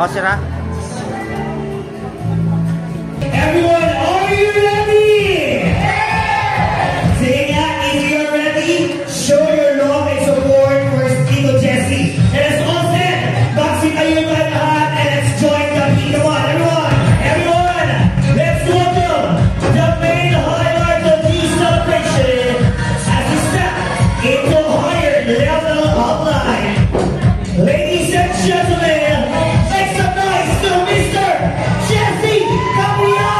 Oh, sira. Everyone, are you ready? Sige nga, if you're ready, show your love and support for Tito Jesse. And as all said, baksin kayo ba lahat and let's join the beat. Come on, everyone! Everyone, let's welcome the main highlight of the celebration as we step into a higher level of life. Ladies and gentlemen, make some noise to Mr. Jesse Gabriel!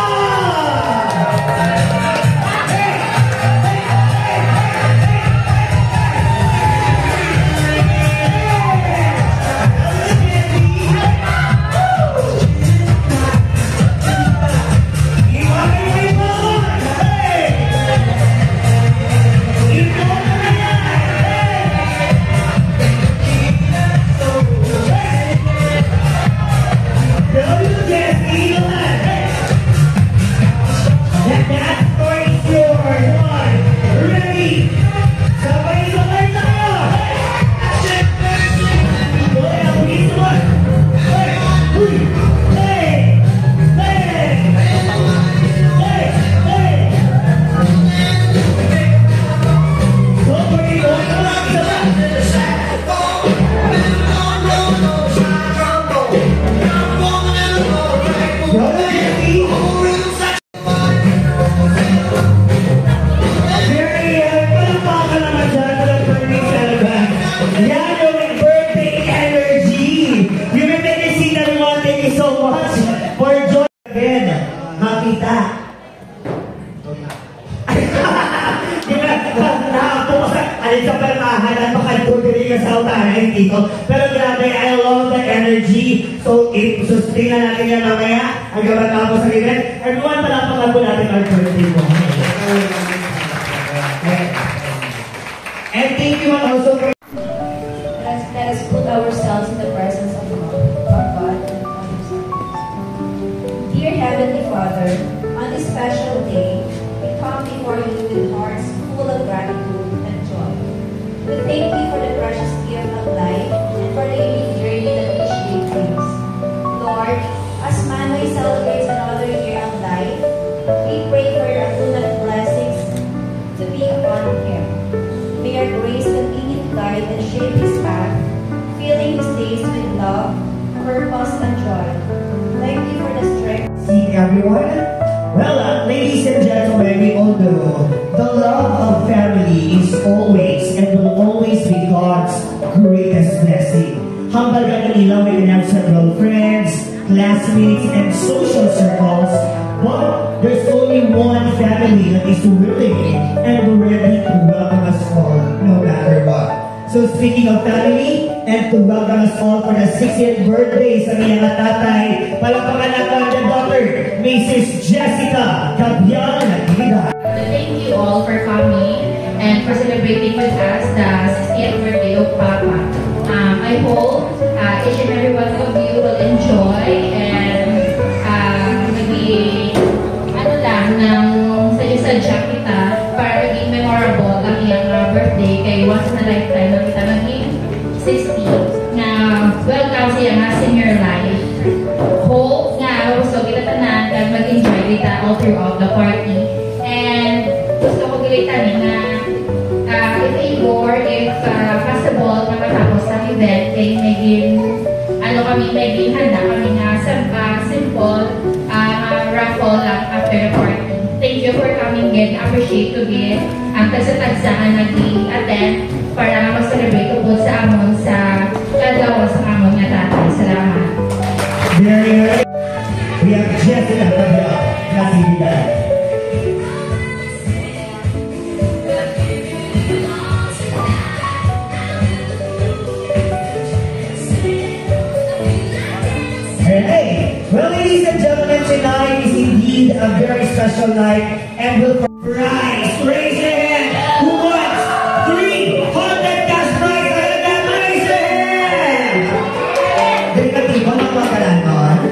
Pero grabe, I love the energy. So, sustain na natin yan mamaya hanggang matapos ang event. Everyone, palapakan po natin ang birthday mo. And thank you also for... Let us put ourselves in the presence of God. Dear Heavenly Father, on this special day, we come before you with hearts full of gratitude and joy. We thank you for the precious gift of life and for the unique journey that each day brings. Lord, as Manoy celebrates another year of life, we pray for your abundant blessings to be upon him. May your grace continue to guide and shape his path, filling his days with love, purpose, and joy. Thank you for the strength. See everyone? Well, ladies and gentlemen, we all know the love of family is always and will always be God's greatest blessing. Humble Ganila may have several friends, classmates, and social circles, but there's only one family that is willing and ready to welcome us all, no matter what. So speaking of family, and to welcome us all for the 60th birthday sa kanyang tatay, palapakan natin ang daughter, Mrs. Jessica Gabriel. Thank you all for coming and for celebrating with us the 60th birthday of Papa. I hope each and every one of you will enjoy and maybe ng sadya kita para maging memorable ang iyong birthday kay once in a lifetime na kita maging 60 nga welcome siya nga senior life. Hope nga gusto kita tanan kag mag-enjoy kita all throughout the party. And gusto ko gilitan nga if able, if possible, na matapos ang event, kay may handa kami nga simple raffle lang after the party. Thank you for coming again. Appreciate to be ang tagsa-tagsaan nag-attend para mag-celebrate ubod sa amon sa kadawa sa amon nga tatay. Salamat. Very good. We have Jessica Tabla, Nasibigan. Hey, well, ladies and gentlemen, tonight is indeed a very special night, and we'll prize. Raise your hand. Who wants 300 cash prize? Raise your hand. Delikatibo ng magkalanon.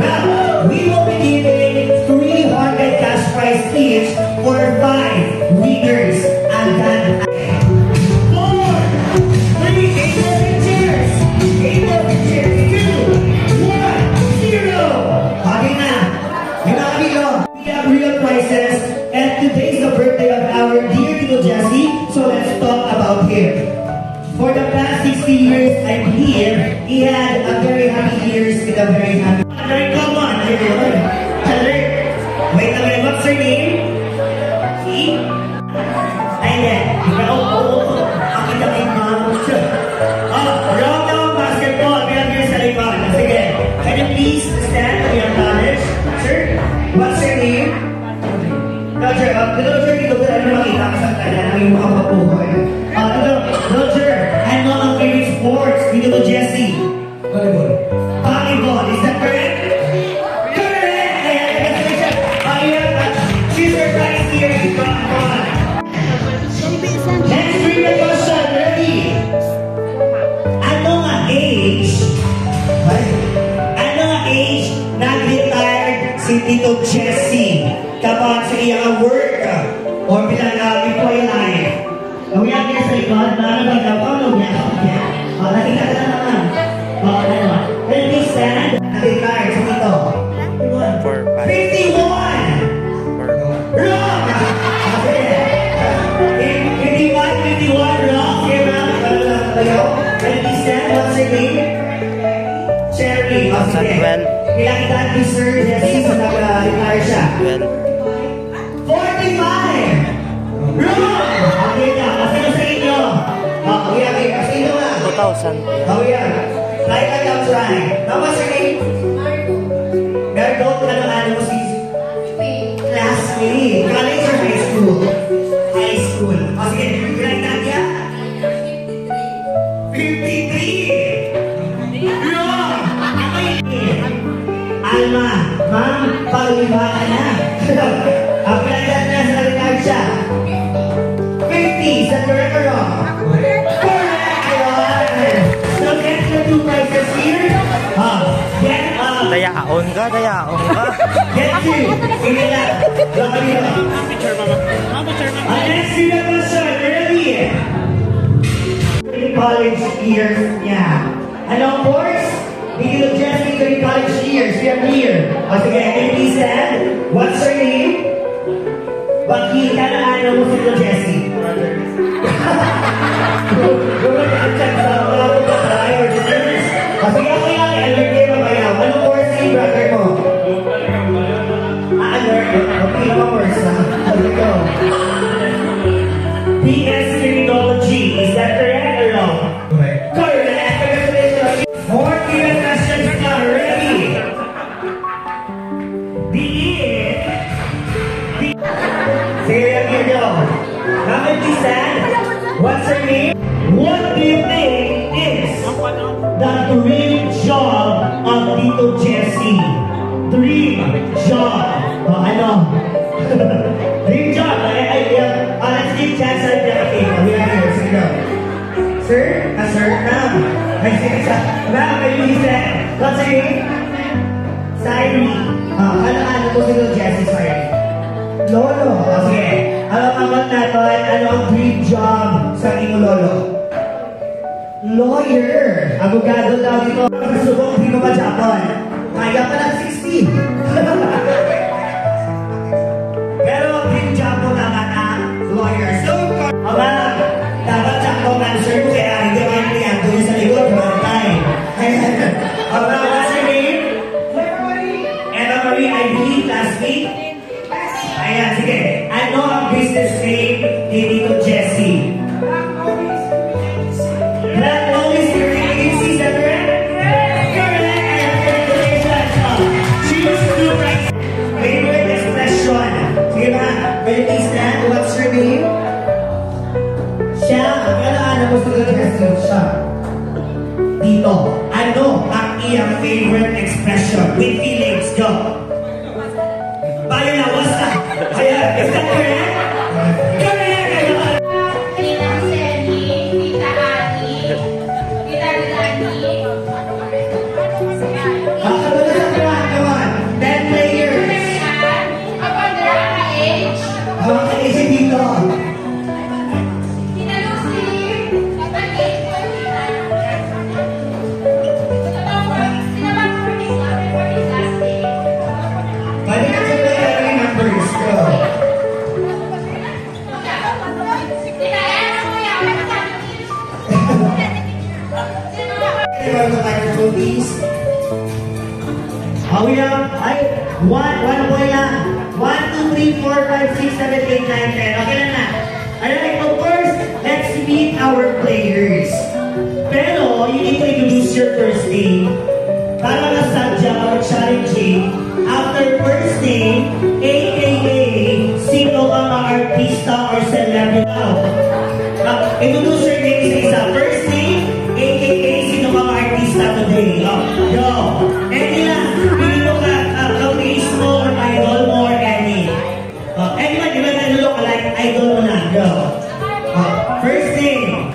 Well, we will be giving 300 cash prize each for 5 winners. And then 4, 3, 8 cheers. 8 cheers. 2, 1, 0. Okay na. Yung mga amigo, we have real prizes. And today's the birthday of our dear Tito Jesse. So let's talk about him. For the past 60 years I'm here, he had a very happy years and a very happy... Come on, everyone. Wait a minute, what's her name? See? Ayan. Ang itamig mom. Round down basketball. Meron kayo sa likod. Sige. Can you please stand to your knowledge? Sir, what's your name? Roger, Roger, dito ko ano makita ka sa kanya ng iyong mga mapuhoy. Roger, ano ang favorite sports? Dito to Jesse. Volleyball. Volleyball, is that correct? Correct! She's right here. Come on. Next trivia question. Ready? Ano nga age? Ano nga age nag-retired si Tito Jesse kapag sa iyang work or bilang employee life? Kawiyag niya sa likod, marami ka pa, niya. Nakita ka na naman. Ano? When we stand, nag-retire sa Tito. 51! Wrong! Okay. 51, wrong. Here na, when we stand, what's your name? Cherry. Sige. Ilang edad ni Sir Jesse sa nag-retire siya? 45! Wrong! Okay na, kasi sa inyo. Okay, kasi inyo nga. 2,000. Okay, like I am trying. Now, what's your name? Merdo, ano mo si classmate. College or high school? High school. O sige, ilang edad niya? 53! Wrong! Alma, ma'am, pag-iba ka na. Ang pinagdaan na sa retard siya. 50, is that correct or wrong? Correct! So get the 2 prizes here. Dayaon ka. Get 2. Sige lang. Next trivia question. Ready? College years niya. Ano ang course? Hindi ko just into college years. We are here. O sige, can you please stand? What's her name? Bakit ka na ano mo si Jessie? Kasi ako yan, alert kayo mamaya. Anong course ni brother mo? Alert? Okay naman course na. Sabi ko. PS Criminology. Is that correct or wrong? Correct. Correct! Congratulations! More trivia questions now. Ready? Say it again. Number 2 stand. What's her name? What do you think is the dream job of Tito Jesse? Dream job. Ano? Dream job. Let's give chance at the okay. We are here. Sige. Sir? Sir? Ma'am. Ma'am, can you say? What's her name? Sairi. Ano po Tito Jesse, Sairi? Lolo. Okay. Alam naman natin ano ang dream job sa inyong lolo? Lawyer. Abogado daw dito. Subong hindi pa Japan. Kaya pa ng 60. Pero din Japan naman ang lawyer. So, aba, dapat Japan answer mo kaya hindi ka yung kliyado niya sa likod. Bantay. Aba, what's your name? Eva Marie, I believe last week. Ayan, sige. Ano ang business name ni Tito Jessie? Black Holy Spirit Agency, is that correct? Correct! Choose to write favorite expression. Sige ba? Will you please stand? What's your name? Siya, ano gusto ko Jessie? Siya. Tito, ano ang iyang favorite expression? With feelings, go! Bayo na, what's that? Ayan, is that correct? Correct! Tita Sally, Tita Ani, Tita Lani. Ano na sa crowd, come on. 10 players. Upon the age, Mga kaisip dito. Tita Lucy, Tita Kate, Balik ka sa mga numbers ko. Everyone the microphone, please. Oh, we have, one boy lang. 1, 2, 3, 4, 5, 6, 7, 8, 9, 10. Okay na na. Alright, so first, let's meet our players. Pero, you need to introduce your first name. Para masadya or challenging, after first name, aka, sino ang mga artista or celebrity. Introduce your name sa isa. First name, aka, sino ang mga artista today. Go! Any lang, pili mo ka, ka-base mo or idol mo or any. Anyone, di ba na-look like idol mo na? Go! First name.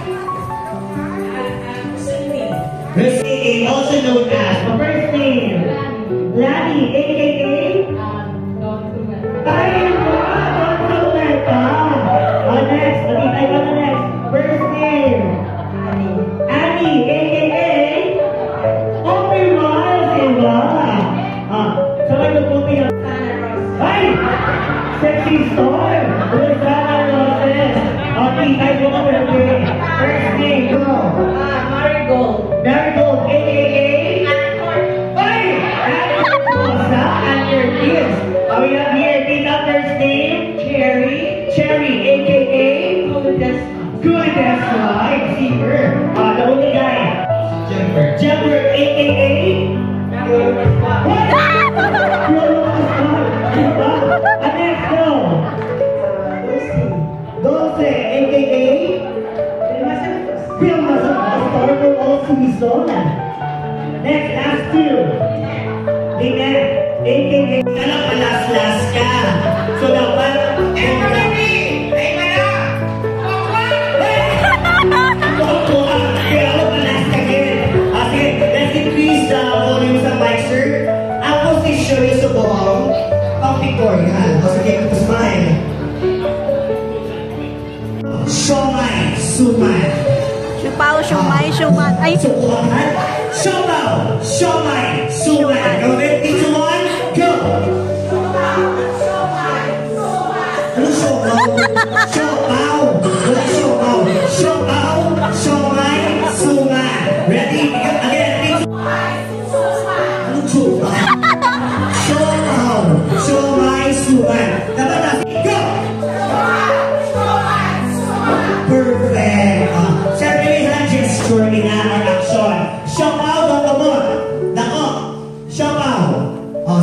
First name, also known as, first name, Lani, aka, Ayun mo, don't do that, next, matitay ka na next. First name, Annie, aka, Open Miles, diba? Sabay na puti ang ay! Sexy Storm! Rosana Roses! Titay ko ka pala. First name, go! Marigold. Marigold, aka, ay! Rosa and your kids. We have here, Tita first name, Cherry. Cherry, aka, Good, that's right. See her. The only guy. Jumper, aka, what? Next, go. Dulce, aka, Pilma sa historical all season. Next, last two. Lynette, aka, alam pa last ka. So dapat, let's increase the volume sa mic, sir. Ang position is sa buhong pang-pictorial. O sige, smile. Siomay, suman. Siupaw, siumay, siuman. Ay, Suman. Siopaw, siomay, suman. Go, 3, 2, 1, go! Ano siopaw? Siopaw. Wala siopaw. Siopaw, siomay, suman. Ready? Again, 3, 2, 1. Ano siopaw? Siopaw, siomay, suman. Dapat natin, go! Perfect. Siyempre may isang gesture nila or action. Siopaw, dokomot. Dako. Siopaw.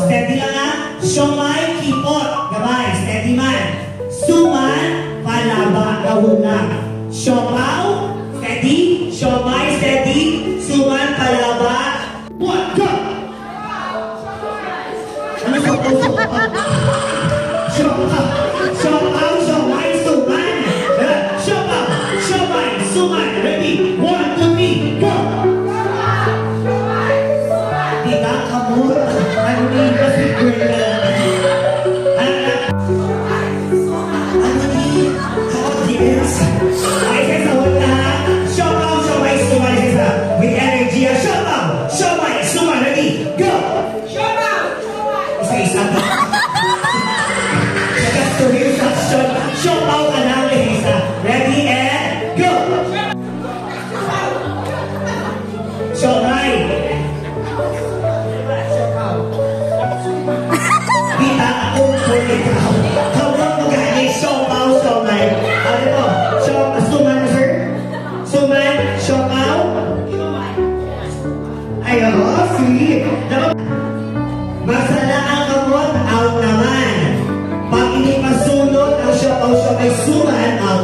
Steady lang ha. Siomay, kipot. Gabay, steady man. Suman, palaba, gawin lang. Siopaw, steady. Siomay, steady. Suman, palaba. What? Go! Ano sa puso? Siopaw. Siopaw, siomay, suman. Siopaw, siomay, suman. Ready? 1, 2, 3, go! Tita, kamot. Ano ni kasi girl na lang. Ano ni? Audience? Ay, sa sa wala. Siopaw, siomay, suman.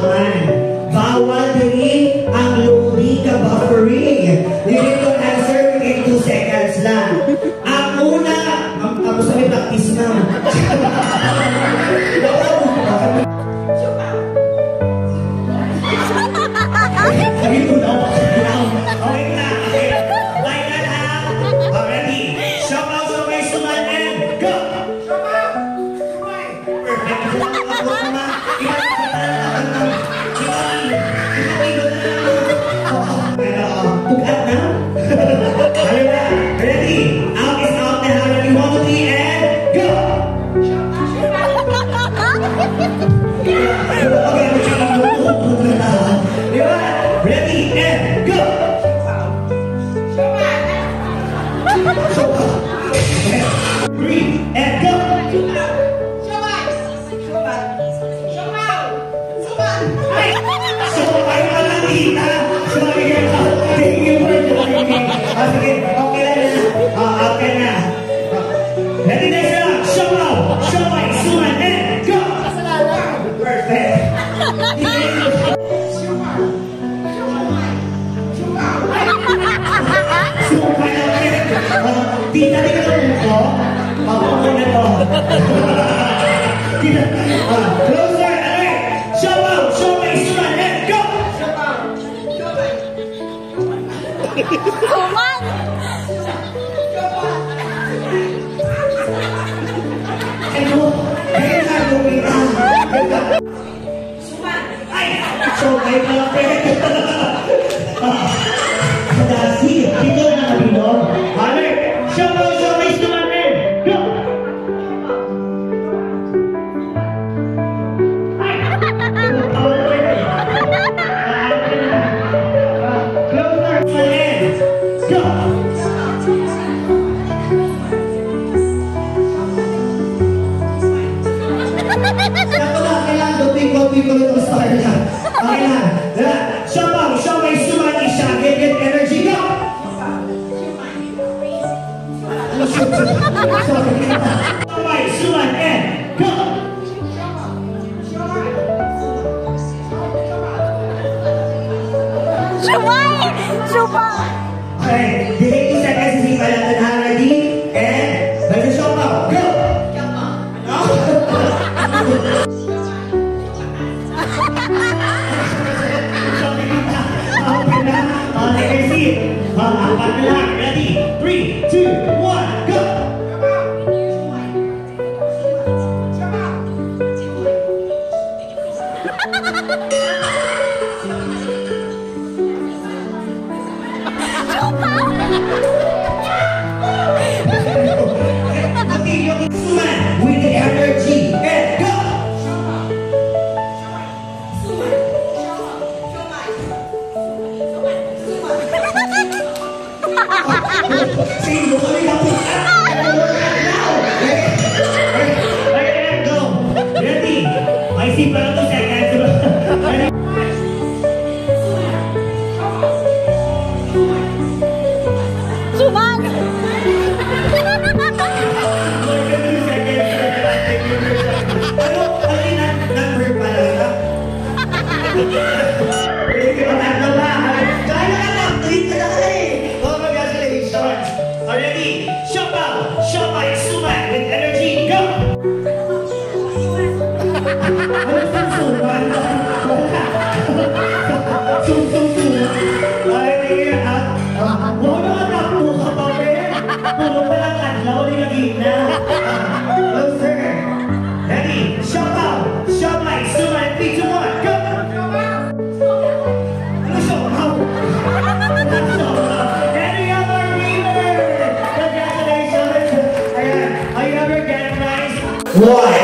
kailangan. Bawal din ang loading ka buffering. You need to answer in 2 seconds lang. Ang una, ako sa may practice na. Ito na ako. Okay na. Bye na lang. Already. Shout out sa may suman and go! Perfect. Tugat na? Ayun na. Ready? Out is out na. Ready? 1, 2, 3 and go! Ready and go! Three and go! So, kayo ka lang kita. Sorry ka. Thank you for joining. Sige, okay na. Okay na. Ready na siya. Shomaw, Shomai, Suman, and go! Perfect. Tita, di ka naman ko? Okay na to. Closer, alert! Shomaw, Shomai, Suman, and go! Suman! Ano? Kaya nga lumitan. Ay! Shomai pala pwede. Dasi, dito na nabinog. Alert! Shomaw, Shomai, Suman, and go! Ay! Closer, and go! Kailangan doping ko itong star na. Okay na. Shomaw, Shomai, Suman, Isha, get energy, go! Shomai, Suman, and go! Sumay! Sumay! Okay, delay 2 seconds, hindi pa lang na ready. And, balik sa Shomaw, go! Apat na lang. Ready? 3, 2, 1, go! Suman with the energy and go! Sino kami na po? Go! Ready? I see para 2 seconds. Suman! Ano? Number pala ka? Tatlo ba? Kaya ka na! Tweet ka na ka eh! Oh, congratulations! Already, Shomaw, Shomai, Suman with energy, go! Ano sa Suman? Suman. Ay, tingin ha? Huwag na ka takbo ka pa rin. Puro pa lang adlaw, di ka gina. Closer. Ready, Shomaw, Shomai, Suman, 3, 2, 1, go! Ano Shomaw? And we have our winner! Congratulations! Ayan, are you ever get a prize? One.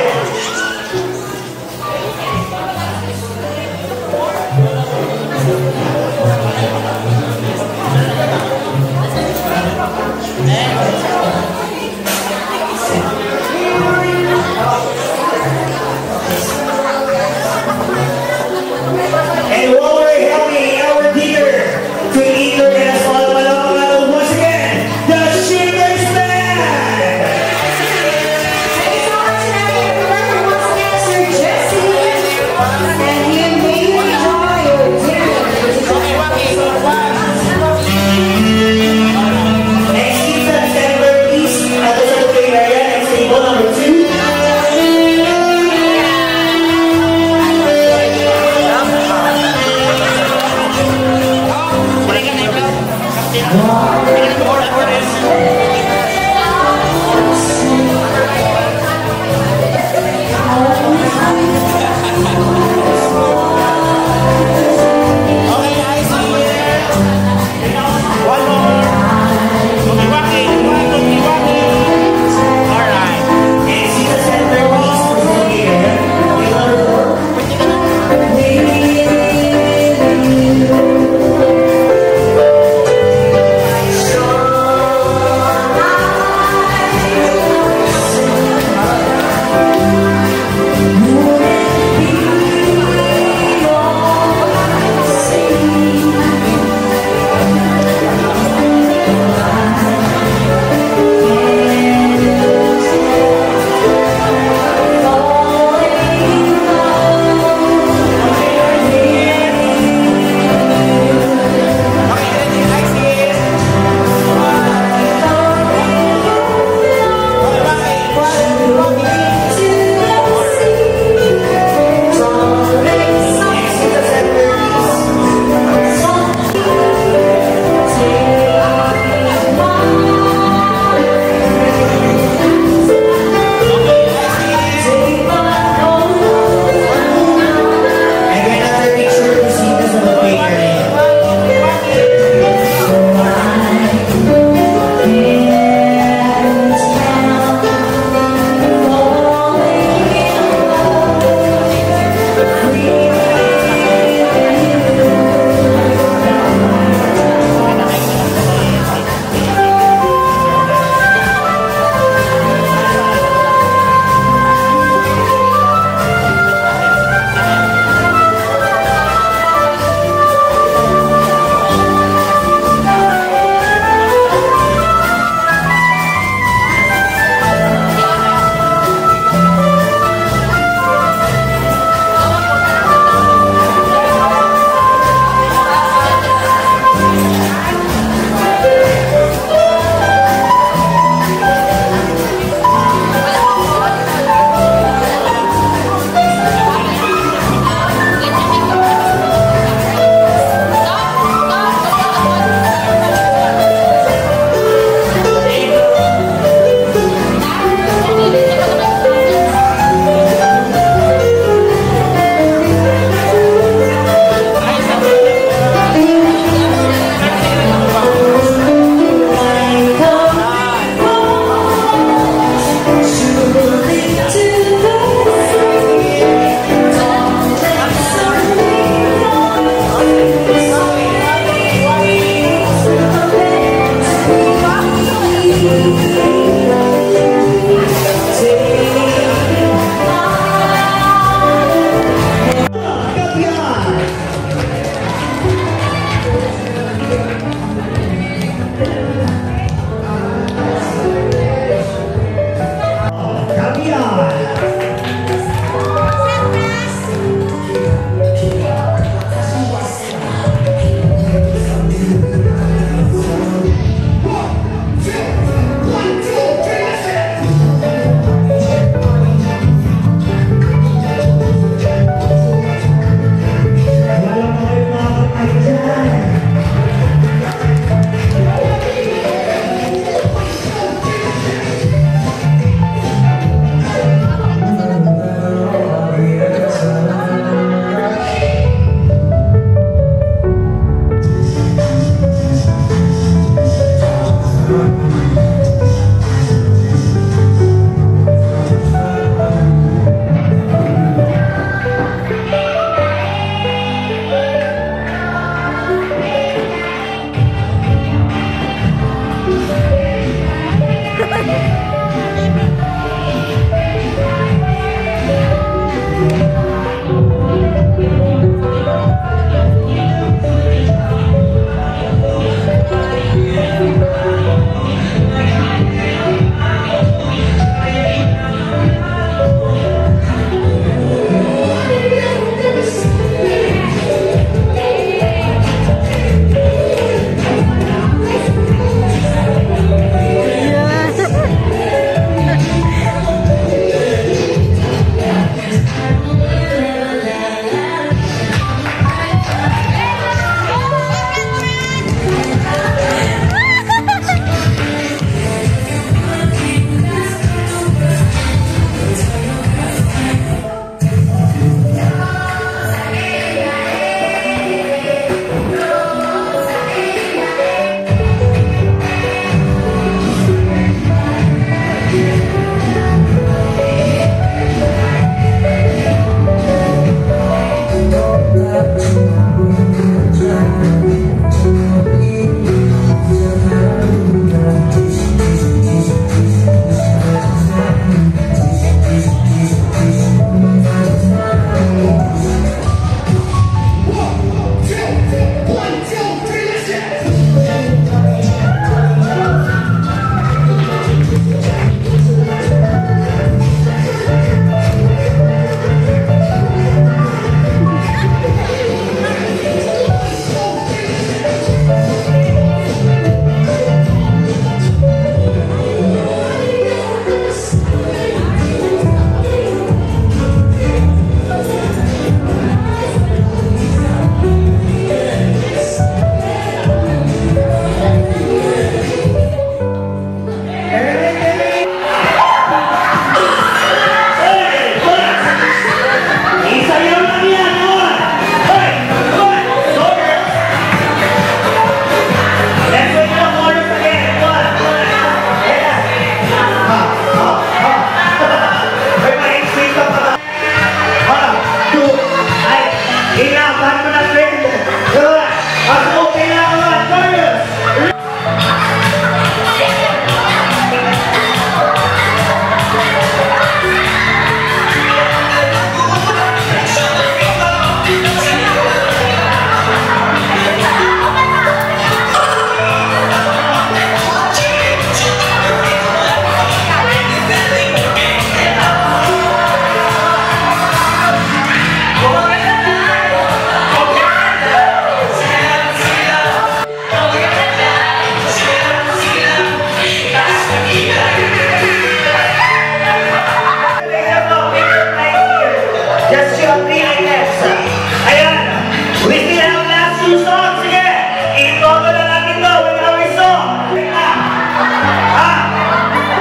two songs. Sige! Itoto na natin to. Wait lang, may song. Wait lang.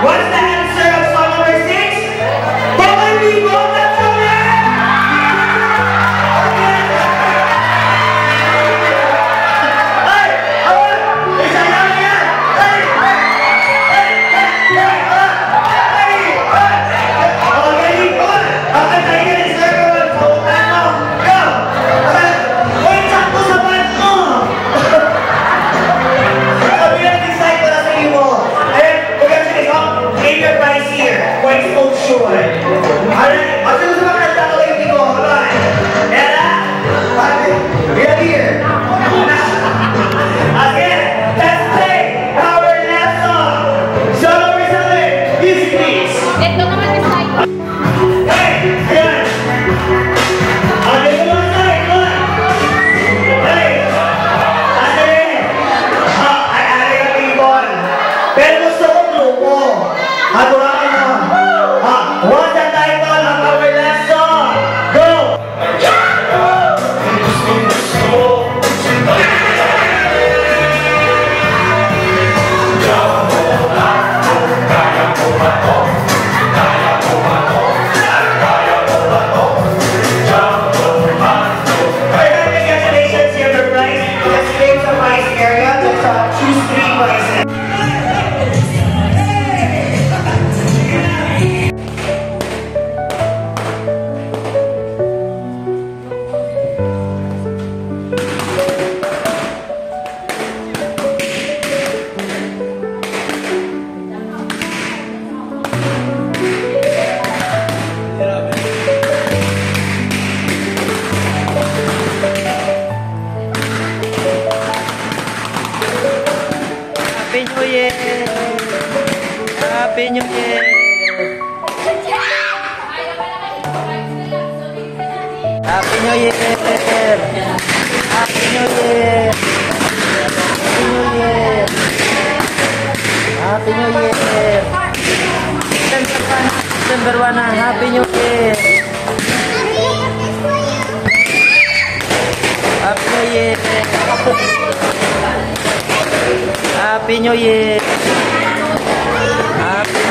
What's the answer of song number 6? Bawal Bibo! That's correct! Hey! Isa lang yan! Hey! Okay, good. Okay, tayo na sir. Go! Wait, sakto sa band mo! Sabi lang, decide ko na sa iyo. Ayan, congratulations. Name your prize here. Quite sure. Alright, what's the mga kanta ko yung ko? Alright. Ella? Get here. Again, let's play our last song. Song number 7. Music please. Ito naman is like... Hey! Ayan! Okay, come on, side, come on! Hey! Ate! Ay, ate ka people! Pero gusto ko grupo! At wala ka na! What's the title of our last song? Go! Congratulations, you have the prize. Let's claim the prize area. Let's choose 3 prizes. Happy New Year! Happy New Year! Happy New Year! Happy New Year! Happy New Year! December 1 na, Happy New Year! Happy New Year! Happy New Year! Happy